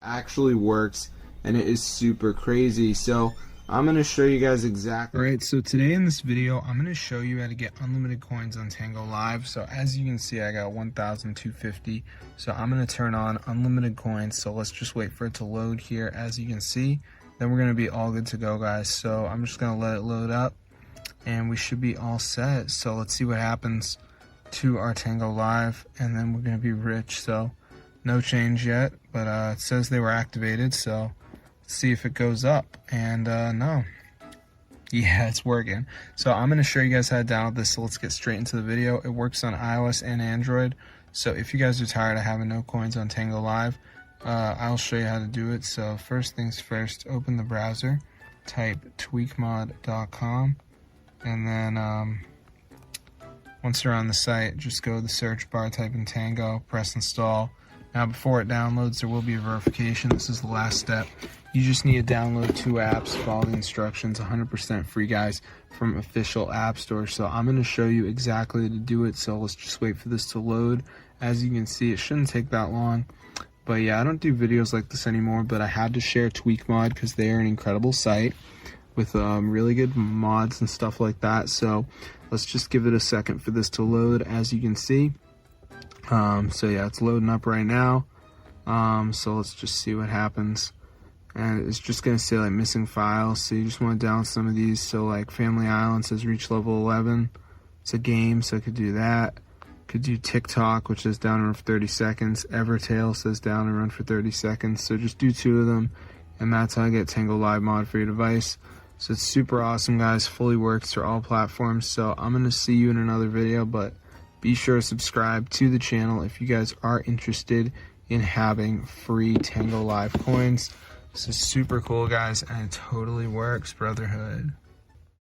actually works, and it is super crazy. So I'm going to show you guys exactly. Alright, so today in this video, I'm going to show you how to get unlimited coins on Tango Live. So as you can see, I got 1,250. So I'm going to turn on unlimited coins. So let's just wait for it to load here. As you can see, then we're going to be all good to go, guys. So I'm just going to let it load up, and we should be all set. So let's see what happens to our Tango Live, and then we're going to be rich. So no change yet, but it says they were activated, so let's see if it goes up. And no, yeah, it's working. So I'm going to show you guys how to download this, so let's get straight into the video. It works on iOS and Android, so if you guys are tired of having no coins on Tango Live, I'll show you how to do it. So first things first, open the browser, type tweakmod.com, and then once you're on the site, just go to the search bar, type in Tango, press install. Now before it downloads, there will be a verification. This is the last step. You just need to download 2 apps, follow the instructions, 100% free, guys, from official app store. So I'm going to show you exactly how to do it. So let's just wait for this to load. As you can see, it shouldn't take that long. But yeah, I don't do videos like this anymore, but I had to share TweakMod because they are an incredible site with really good mods and stuff like that. So let's just give it a second for this to load. As you can see, so yeah, it's loading up right now. So let's just see what happens, and it's just gonna say like missing files. So you just want to download some of these. So like Family Island says reach level 11. It's a game, so I could do that. Could do TikTok, which is down and run for 30 seconds. Evertail says down and run for 30 seconds. So just do 2 of them, and that's how I get Tango Live Mod for your device. So it's super awesome, guys. Fully works for all platforms. So I'm gonna see you in another video, but be sure to subscribe to the channel if you guys are interested in having free Tango Live coins. This is super cool, guys, and it totally works, brotherhood.